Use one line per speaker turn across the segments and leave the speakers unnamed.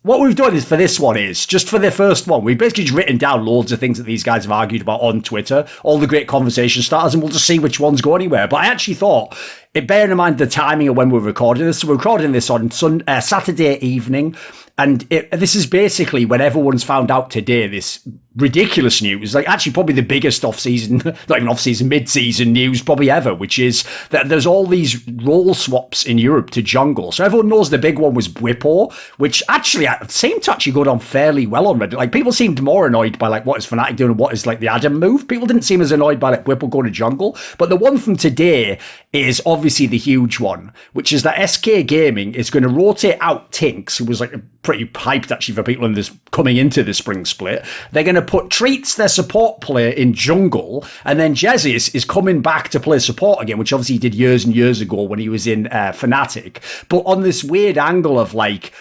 what we've done is for this one is just for the first one, we've basically just written down loads of things that these guys have argued about on Twitter, all the great conversation starters, and we'll just see which ones go anywhere. But I actually thought, bearing in mind the timing of when we're recording this, so we're recording this on Saturday evening. And this is basically when everyone's found out today this ridiculous news, like actually probably the biggest off-season, not even off-season, mid-season news probably ever, which is that there's all these role swaps in Europe to jungle. So everyone knows the big one was Bwipo, which actually seemed to actually go down fairly well on Reddit. Like people seemed more annoyed by like what is Fnatic doing and what is like the Adam move. People didn't seem as annoyed by like Bwipo going to jungle. But the one from today is obviously the huge one, which is that SK Gaming is going to rotate out Tinks, who was like pretty hyped actually for people in this coming into the spring split. They're going to put Treats, their support player, in jungle, and then Jezis is coming back to play support again, which obviously he did years and years ago when he was in Fnatic, but on this weird angle of like,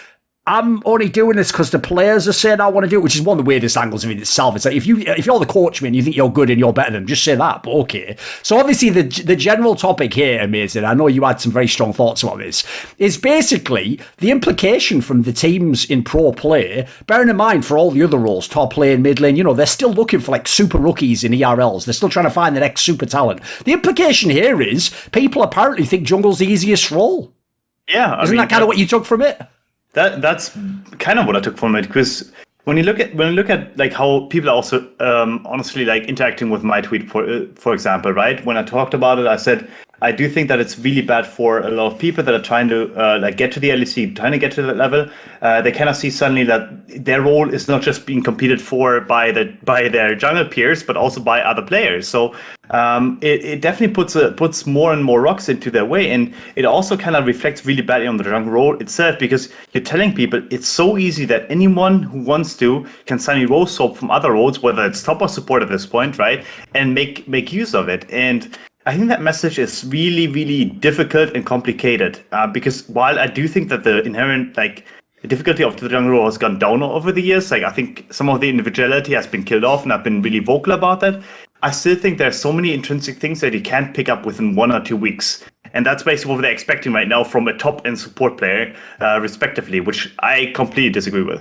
I'm only doing this because the players are saying I want to do it, which is one of the weirdest angles of it itself. It's like if you're the coach, man, you think you're good and you're better than them, just say that. But okay. So obviously the general topic here, Amazing, I know you had some very strong thoughts about this, is basically the implication from the teams in pro play, bearing in mind for all the other roles, top lane, mid lane, they're still looking for like super rookies in ERLs. They're still trying to find the next super talent. The implication here is people apparently think jungle's the easiest role.
Yeah.
Isn't that kind of what you took from it?
That's kind of what I took from it, because when you look at like how people are also honestly like interacting with my tweet, for example, right? When I talked about it, I said I do think that it's really bad for a lot of people that are trying to like get to the LEC, trying to get to that level. They kind of see suddenly that their role is not just being competed for by their jungle peers, but also by other players. So it definitely puts more and more rocks into their way, and it also kind of reflects really badly on the jungle role itself, because you're telling people it's so easy that anyone who wants to can suddenly role swap from other roles, whether it's top or support at this point, right, and make use of it. And I think that message is really, really difficult and complicated, because while I do think that the inherent like the difficulty of the jungle role has gone down over the years, like I think some of the individuality has been killed off, and I've been really vocal about that. I still think there's so many intrinsic things that you can't pick up within 1 or 2 weeks. And that's basically what they're expecting right now from a top and support player, respectively, which I completely disagree with.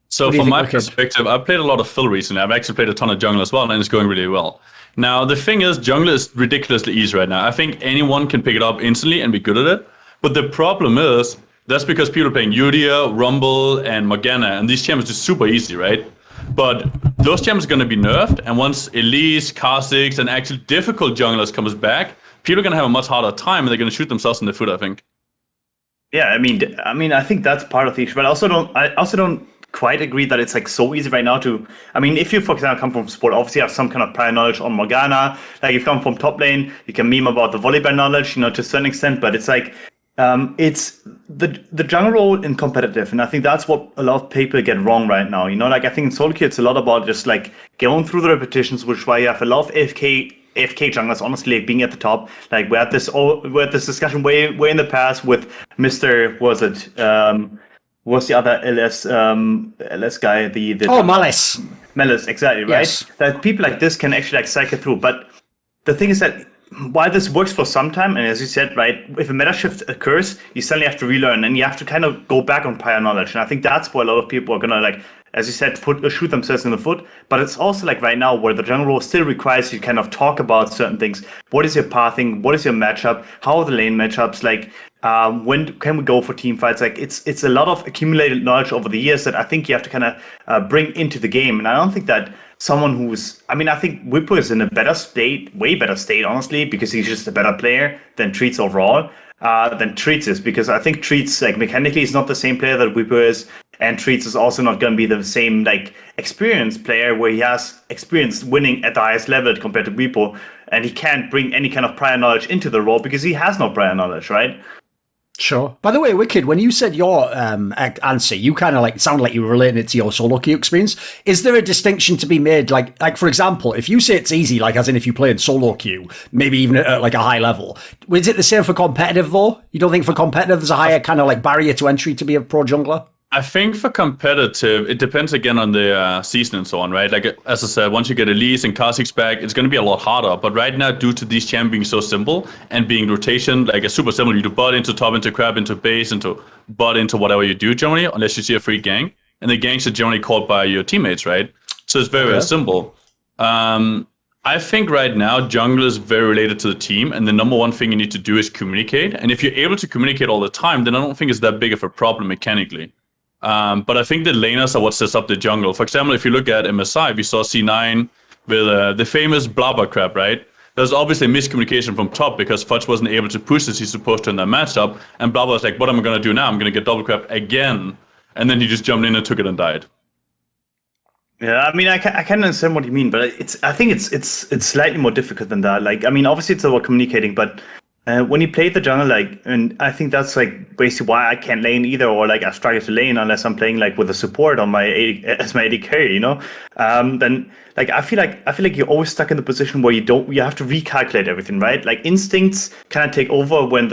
So from my perspective, I've played a lot of Phil recently. I've actually played a ton of jungle as well, and it's going really well. Now, the thing is, jungle is ridiculously easy right now. I think anyone can pick it up instantly and be good at it. But the problem is, that's because people are playing Udia, Rumble, and Morgana, and these champions are super easy, right? But those champions are going to be nerfed, and once Elise, Kha'Zix, and actually difficult junglers comes back, people are going to have a much harder time, and they're going to shoot themselves in the foot, I think.
Yeah, I mean, I think that's part of the issue, but I also don't quite agree that it's like so easy right now to. I mean, if you, for example, come from support, obviously have some kind of prior knowledge on Morgana. Like if you come from top lane, you can meme about the volleyball knowledge, to a certain extent, but it's like. It's the jungle role in competitive, and I think that's what a lot of people get wrong right now. Like I think in solo queue it's a lot about just like going through the repetitions, which is why you have a lot of AFK junglers, honestly, being at the top. Like we had this discussion way in the past with Mr. What's the other LS guy? The Malice, exactly, right? Yes. That people like this can actually like cycle through, but the thing is that. While this works for some time, and as you said, right, if a meta shift occurs, you suddenly have to relearn, and you have to kind of go back on prior knowledge. And I think that's where a lot of people are gonna, like, as you said, shoot themselves in the foot. But it's also like right now where the jungle role still requires you kind of talk about certain things. What is your pathing? What is your matchup? How are the lane matchups? Like, when can we go for team fights? Like, it's a lot of accumulated knowledge over the years that I think you have to kind of bring into the game. And I don't think that someone I think Bwipo is in a better state, way better state, honestly, because he's just a better player than Treats overall, than Treats is, because I think Treats, like, mechanically is not the same player that Bwipo is, and Treats is also not going to be the same, like, experienced player where he has experience winning at the highest level compared to Bwipo, and he can't bring any kind of prior knowledge into the role because he has no prior knowledge, right?
Sure. By the way, Wicked, when you said your answer, you kind of like sounded like you were relating it to your solo queue experience. Is there a distinction to be made? Like for example, if you say it's easy, like as in if you play in solo queue, maybe even at like a high level, is it the same for competitive though? You don't think for competitive there's a higher kind of like barrier to entry to be a pro jungler?
I think for competitive, it depends again on the season and so on, right? Like, as I said, once you get Elise and Kha'Zix back, it's going to be a lot harder. But right now, due to these champions being so simple and being rotation, like a super simple, you do bot into top, into crab, into base, into bot, into whatever you do generally, unless you see a free gank. And the ganks are generally called by your teammates, right? So it's very simple. I think right now, jungle is very related to the team. And the number one thing you need to do is communicate. And if you're able to communicate all the time, then I don't think it's that big of a problem mechanically. But I think the laners are what sets up the jungle. For example, if you look at MSI, we saw C9 with the famous blabber crab, right? There's obviously miscommunication from top because Fudge wasn't able to push as he's supposed to in that matchup. And blabber was like, what am I going to do now? I'm going to get double crab again. And then he just jumped in and took it and died.
Yeah, I mean, I can understand what you mean, but I think it's slightly more difficult than that. Like, I mean, obviously it's about communicating, but when you play the jungle, like, and I think that's like basically why I can't lane either, or like I struggle to lane unless I'm playing like with a support on my as my AD carry, you know. Then like I feel like you're always stuck in the position where you have to recalculate everything, right? Like instincts kind of take over when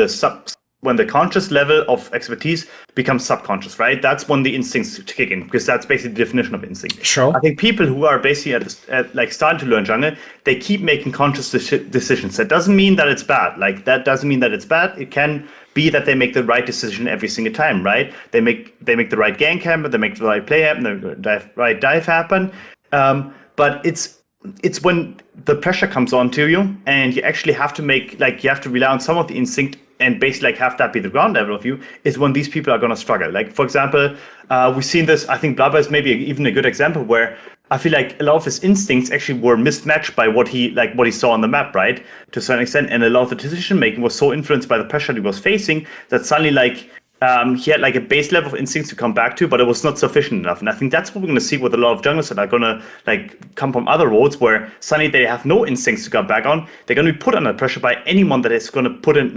the conscious level of expertise becomes subconscious, right? That's when the instincts kick in, because that's basically the definition of instinct.
Sure.
I think people who are basically at like starting to learn jungle, they keep making conscious decisions. That doesn't mean that it's bad. Like that doesn't mean that it's bad. It can be that they make the right decision every single time, right? They make the right gank happen, they make the right play happen, the right dive happen. But it's when the pressure comes onto you and you actually have to you have to rely on some of the instinct and basically like have that be the ground level of you, is when these people are going to struggle. Like, for example, we've seen this, I think Blabber is maybe even a good example where I feel like a lot of his instincts actually were mismatched by what he saw on the map, right? To a certain extent. And a lot of the decision making was so influenced by the pressure he was facing that suddenly he had like a base level of instincts to come back to, but it was not sufficient enough. And I think that's what we're going to see with a lot of junglers that are going to like come from other roles where suddenly they have no instincts to come back on. They're going to be put under pressure by anyone that is going to put in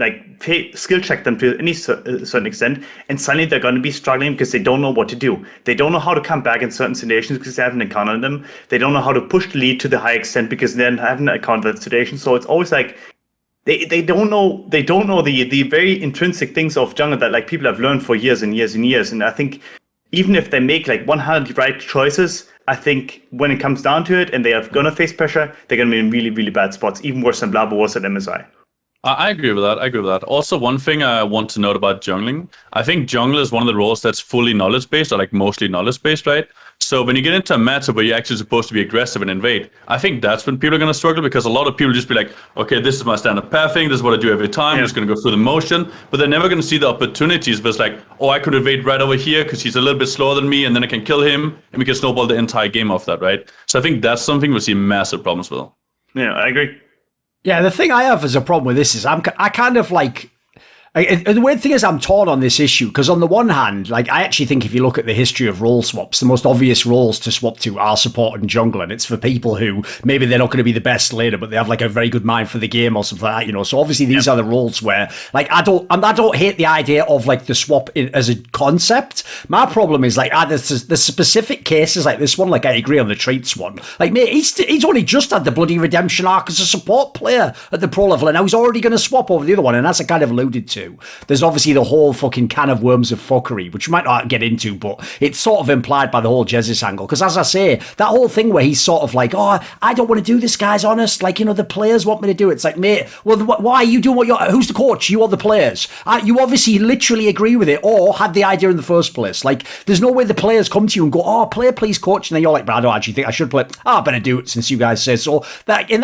skill check them to any certain extent. And suddenly they're going to be struggling because they don't know what to do. They don't know how to come back in certain situations because they haven't encountered them. They don't know how to push the lead to the high extent because they haven't encountered that situation. So it's always like, They don't know the very intrinsic things of jungle that like people have learned for years and years and years. And I think even if they make like 100 right choices, I think when it comes down to it and they are gonna face pressure, they're gonna be in really, really bad spots, even worse than Blabber was at MSI.
I agree with that. Also, one thing I want to note about jungling, I think jungle is one of the roles that's fully knowledge-based, or like mostly knowledge-based, right? So when you get into a matchup where you're actually supposed to be aggressive and invade, I think that's when people are going to struggle, because a lot of people just be like, okay, this is my standard pathing, this is what I do every time, I'm just going to go through the motion, but they're never going to see the opportunities where it's like, oh, I could invade right over here because he's a little bit slower than me, and then I can kill him, and we can snowball the entire game off that, right? So I think that's something we'll see massive problems with.
Yeah, I agree.
Yeah, the thing I have as a problem with this is I kind of like... The weird thing is I'm torn on this issue, because on the one hand, like I actually think if you look at the history of role swaps, the most obvious roles to swap to are support and jungle, and it's for people who maybe they're not going to be the best later, but they have like a very good mind for the game or something like that, you know. So obviously these are the roles where like I don't hate the idea of like the swap as a concept. My problem is like the specific cases like this one. Like I agree on the traits one. Like mate, he's only just had the bloody redemption arc as a support player at the pro level, and now he's already going to swap over the other one, and that's I kind of alluded to. There's obviously the whole fucking can of worms of fuckery, which we might not get into, but it's sort of implied by the whole Jesus angle. Because as I say, that whole thing where he's sort of like, oh, I don't want to do this, guys, honest. Like, you know, the players want me to do it. It's like, mate, well, why are you doing who's the coach? You or the players? You obviously literally agree with it or had the idea in the first place. Like, there's no way the players come to you and go, oh, player, please, coach. And then you're like, but I don't actually think I should play. I better do it since you guys say so. That, in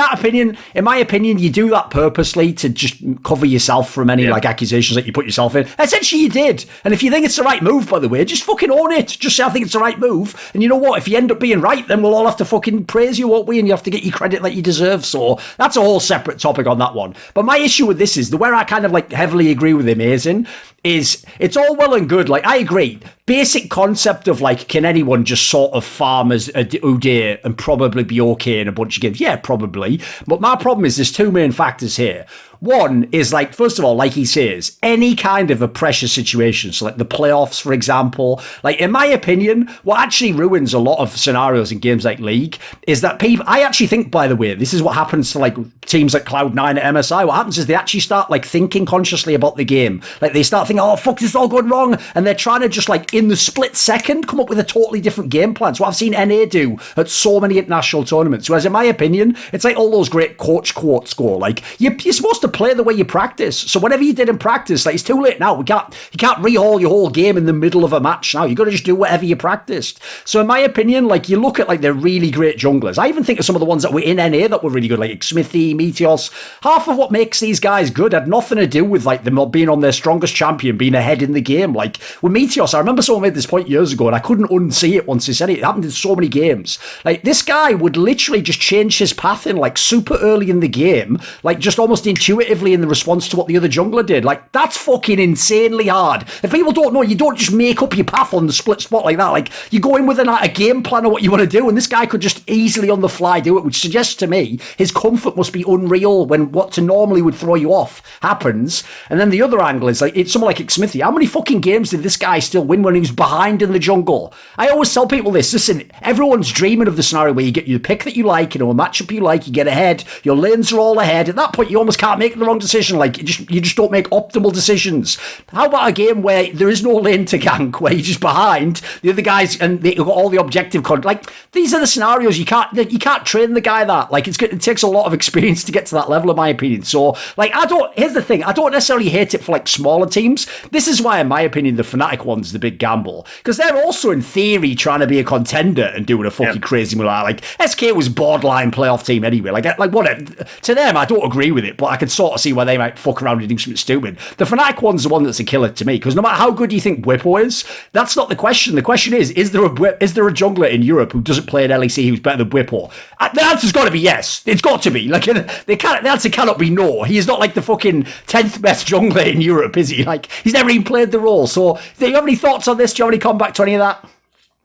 my opinion, you do that purposely to just cover yourself from any like accusations that you put yourself in. Essentially you did. And if you think it's the right move, by the way, just fucking own it. Just say I think it's the right move. And you know what? If you end up being right, then we'll all have to fucking praise you, won't we? And you have to get your credit that you deserve. So that's a whole separate topic on that one. But my issue with this is the where I kind of like heavily agree with him is it's all well and good. Like I agree. Basic concept of like, can anyone just sort of farm as a Udyr and probably be okay in a bunch of games? Yeah, probably. But my problem is there's two main factors here. One is like, first of all, like he says, any kind of a pressure situation, so like the playoffs, for example, like in my opinion, what actually ruins a lot of scenarios in games like League is that people, I actually think, by the way, this is what happens to like teams like Cloud9 at MSI. What happens is they actually start like thinking consciously about the game. Like they start thinking, oh, fuck, this is all going wrong. And they're trying to just like in the split second come up with a totally different game plan. It's what I've seen NA do at so many international tournaments. Whereas in my opinion, it's like all those great coach quotes go, like, you're supposed to play the way you practice. So whatever you did in practice, like, it's too late now. You can't rehaul your whole game in the middle of a match now. You got to just do whatever you practiced. So in my opinion, like, you look at like the really great junglers. I even think of some of the ones that were in NA that were really good, like Smithy, Meteos. Half of what makes these guys good had nothing to do with like them being on their strongest champion, being ahead in the game. Like with Meteos, I remember someone made this point years ago and I couldn't unsee it once he said it. It happened in so many games. Like this guy would literally just change his path in like super early in the game, like just almost intuitively in the response to what the other jungler did. Like that's fucking insanely hard. If people don't know, you don't just make up your path on the split spot like that. Like you go in with a game plan of what you want to do, and this guy could just easily on the fly do it, which suggests to me his comfort must be unreal when what to normally would throw you off happens. And then the other angle is like, it's someone like Smithy. How many fucking games did this guy still win when he was behind in the jungle? I always tell people this. Listen, everyone's dreaming of the scenario where you get your pick that you like, a matchup you like, you get ahead, your lanes are all ahead. At that point, you almost can't make the wrong decision. Like you just don't make optimal decisions. How about a game where there is no lane to gank, where you're just behind the other guys and they got all the objective content? Like these are the scenarios you can't train the guy that. Like it takes a lot of experience to get to that level, in my opinion. So like here's the thing, I don't necessarily hate it for like smaller teams. This is why, in my opinion, the Fnatic one's the big gamble, because they're also in theory trying to be a contender and doing a fucking crazy move. Like SK was borderline playoff team anyway. Like whatever. To them, I don't agree with it, but I can sort of see why they might fuck around and do something stupid. The Fnatic one's the one that's a killer to me, because no matter how good you think Bwipo is, that's not the question. The question is there a jungler in Europe who doesn't play an LEC who's better than Bwipo? The answer's got to be yes. It's got to be. Like the answer cannot be no. He is not like the fucking 10th best jungler in Europe, is he? Like he's never even played the role. So do you have any thoughts on this? Do you have any comeback to any of that?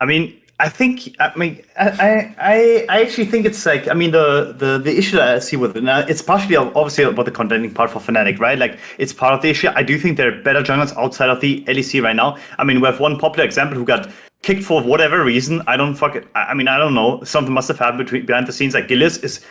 I actually think it's like, the issue that I see with it now, it's partially obviously about the contending part for Fnatic, right? Like it's part of the issue. I do think there are better junglers outside of the LEC right now. I mean, we have one popular example who got kicked for whatever reason. I don't know. Something must have happened behind the scenes. Like Gillis is,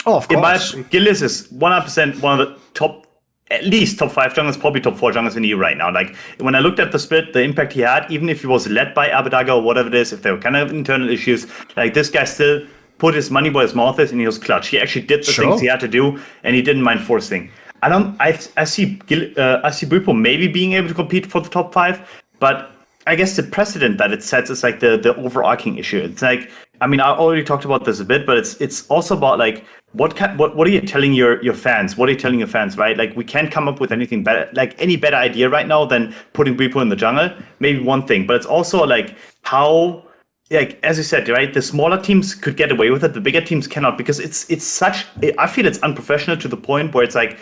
of course,
Gillis is 100% one of the at least top 5 junglers, probably top 4 junglers in the EU right now. Like when I looked at the split, the impact he had, even if he was led by Abedaga or whatever it is, if there were kind of internal issues, like this guy still put his money where his mouth is and he was clutch. He actually did the things he had to do and he didn't mind forcing. I see Bwipo maybe being able to compete for the top 5, but I guess the precedent that it sets is like the overarching issue. It's like, I already talked about this a bit, but it's also about like what are you telling your fans? What are you telling your fans, right? Like we can't come up with anything better, like any better idea right now than putting Bwipo in the jungle. Maybe one thing, but it's also like how, like as you said, right? The smaller teams could get away with it, the bigger teams cannot, because it's such. I feel it's unprofessional to the point where it's like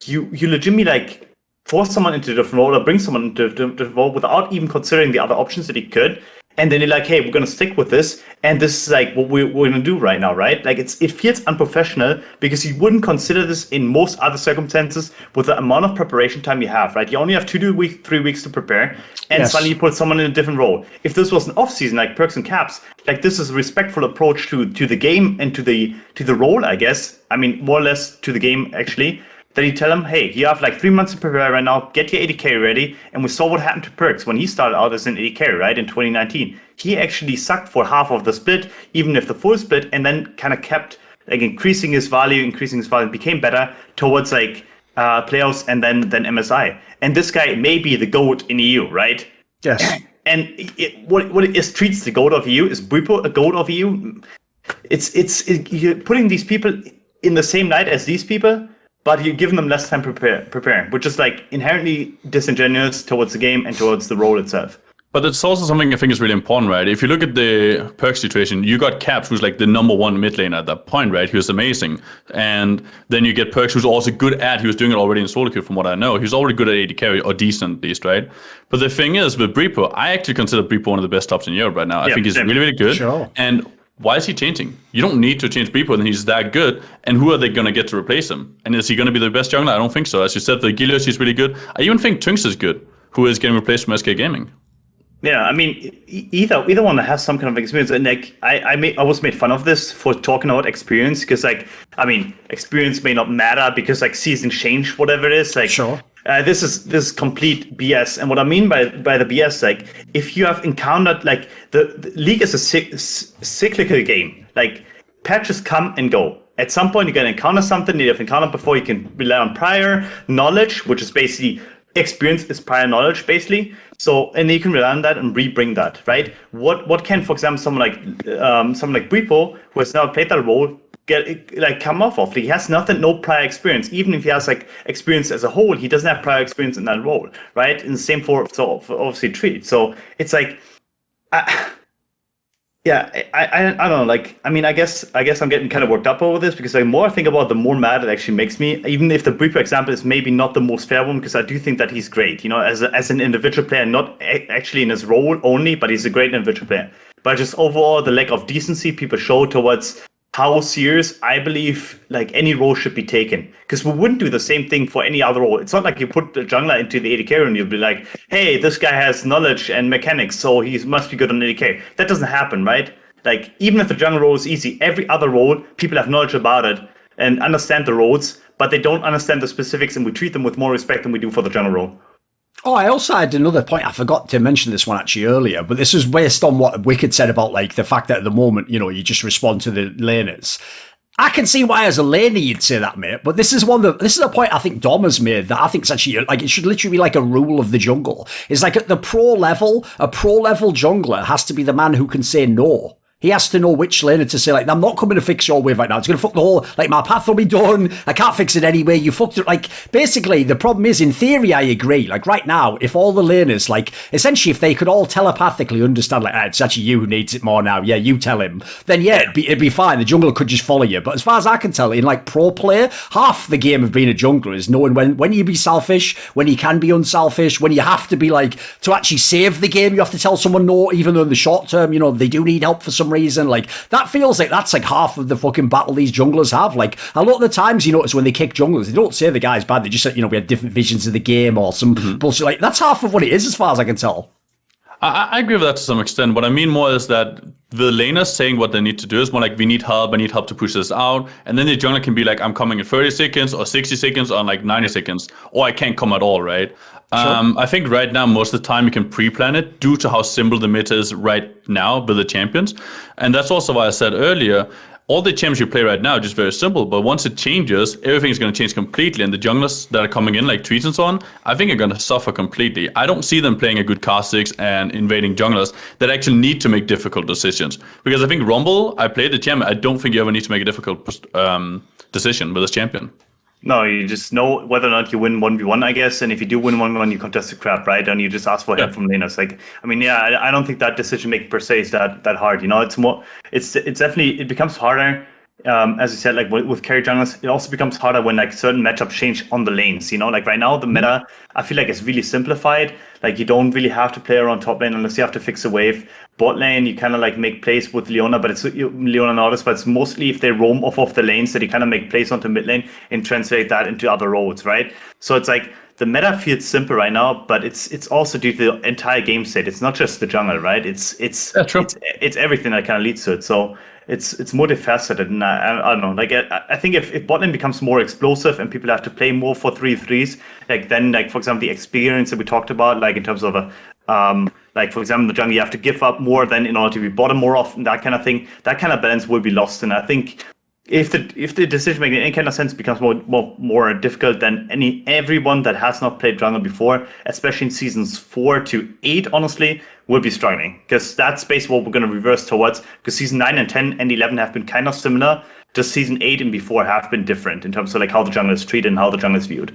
you legitimately like force someone into a different role or bring someone into a different role without even considering the other options that he could. And then you're like, hey, we're going to stick with this. And this is like what we're going to do right now, right? Like it feels unprofessional because you wouldn't consider this in most other circumstances with the amount of preparation time you have, right? You only have 3 weeks to prepare, and suddenly you put someone in a different role. If this was an off season like Perks and Caps, like this is a respectful approach to the game and to the role, I guess. More or less to the game actually. Then you tell him, hey, you have like 3 months to prepare right now, get your 80k ready. And we saw what happened to Perks when he started out as an 80k, right, in 2019. He actually sucked for half of the split, even if the full split, and then kind of kept like increasing his value, became better towards like playoffs and then MSI. And this guy may be the GOAT in EU, right?
Yes.
And what it treats the GOAT of EU, is Bwipo a GOAT of EU? You're putting these people in the same night as these people, but you're giving them less time preparing, which is like inherently disingenuous towards the game and towards the role itself.
But it's also something I think is really important, right? If you look at the Perk situation, you got Caps, who's like the number 1 mid laner at that point, right? He was amazing. And then you get Perks, who's also good at, he was doing it already in solo queue from what I know. He was already good at 80 carry, or decent at least, right? But the thing is, with Bwipo, I actually consider Bwipo one of the best tops in Europe right now. I think he's really, really good.
Sure.
And why is he changing? You don't need to change Bwipo, and he's that good. And who are they going to get to replace him? And is he going to be the best jungler? I don't think so. As you said, the Gilius, he's really good. I even think Tunks is good, who is getting replaced from SK Gaming.
Yeah, I mean, either one that has some kind of experience, and like I was made fun of this for talking about experience, because like, I mean, experience may not matter because like seasons change, whatever it is. Like,
sure.
This is complete BS. And what I mean by the BS, like, if you have encountered, like, the League is a cyclical game. Like, patches come and go. At some point, you're gonna encounter something that you've encountered before. You can rely on prior knowledge, which is basically experience is prior knowledge, basically. So, and you can rely on that and re-bring that, right? What can, for example, someone like Bripo, who has now played that role, come off of? He has no prior experience. Even if he has like experience as a whole, he doesn't have prior experience in that role, right? And the same for obviously Treat. So it's like, I don't know. Like, I mean, I guess I'm getting kind of worked up over this, because the more I think about it, the more mad it actually makes me. Even if the Bripo example is maybe not the most fair one, because I do think that he's great, you know, as an individual player, not actually in his role only, but he's a great individual player. But just overall, the lack of decency people show towards how serious I believe like any role should be taken, because we wouldn't do the same thing for any other role. It's not like you put the jungler into the AD carry and you'll be like, hey, this guy has knowledge and mechanics, so he must be good on AD carry. That doesn't happen, right? Like, even if the jungler role is easy, every other role, people have knowledge about it and understand the roles, but they don't understand the specifics, and we treat them with more respect than we do for the jungler role.
Oh, I also had another point. I forgot to mention this one actually earlier, but this was based on what Wicked said about like the fact that at the moment, you know, you just respond to the laners. I can see why as a laner you'd say that, mate, but this is a point I think Dom has made that I think is actually like, it should literally be like a rule of the jungle. It's like at the pro level, a pro level jungler has to be the man who can say no. He has to know which laner to say, like, I'm not coming to fix your wave right now. It's going to fuck the whole, like, my path will be done. I can't fix it anyway. You fucked it. Like, basically, the problem is, in theory, I agree. Like, right now, if all the laners, like, essentially, if they could all telepathically understand, like, it's actually you who needs it more now. Yeah, you tell him. Then, yeah, it'd be fine. The jungler could just follow you. But as far as I can tell, in, like, pro play, half the game of being a jungler is knowing when you be selfish, when you can be unselfish, when you have to be, like, to actually save the game, you have to tell someone no, even though in the short term, you know, they do need help for some reason. Like, that feels like that's like half of the fucking battle these junglers have. Like, a lot of the times you notice when they kick junglers, they don't say the guy's bad, they just say, you know, we had different visions of the game or some bullshit. Like, that's half of what it is as far as I can tell.
I agree with that to some extent. What I mean more is that the laners saying what they need to do is more like, we need help, I need help to push this out. And then the jungler can be like, I'm coming in 30 seconds or 60 seconds or like 90 seconds, or I can't come at all, right? Sure. I think right now, most of the time you can pre-plan it due to how simple the meta is right now with the champions. And that's also why I said earlier, all the champions you play right now are just very simple, but once it changes, everything's going to change completely. And the junglers that are coming in, like Tweets and so on, I think are going to suffer completely. I don't see them playing a good Kha'Zix and invading junglers that actually need to make difficult decisions. Because I think Rumble, I played the champion, I don't think you ever need to make a difficult decision with this champion.
No, you just know whether or not you win 1v1, I guess. And if you do win 1v1, you contest the crap, right? And you just ask for help from laners. Like, I mean, yeah, I don't think that decision making per se is that hard. You know, it's more, it's definitely, it becomes harder. As you said, like with carry junglers, it also becomes harder when like certain matchups change on the lanes. You know, like right now the meta, I feel like it's really simplified. Like you don't really have to play around top lane unless you have to fix a wave. Bot lane, you kind of like make plays with Leona, but it's Leona and others, but it's mostly if they roam off of the lanes that you kind of make plays onto mid lane and translate that into other roads, right? So it's like the meta feels simple right now, but it's also due to the entire game state. It's not just the jungle, right? It's everything that kind of leads to it. So it's multifaceted, and I don't know. Like I think if bot lane becomes more explosive and people have to play more for 3-3s, like then like for example the experience that we talked about, like in terms of like for example in the jungle you have to give up more than in order to be bottom more often, that kind of thing, that kind of balance will be lost. And I think if the decision making in any kind of sense becomes more difficult, then everyone that has not played jungle before, especially in seasons 4 to 8, honestly, will be struggling, because that's basically what we're going to reverse towards. Because season 9 and 10 and 11 have been kind of similar, just season 8 and before have been different in terms of like how the jungle is treated and how the jungle is viewed.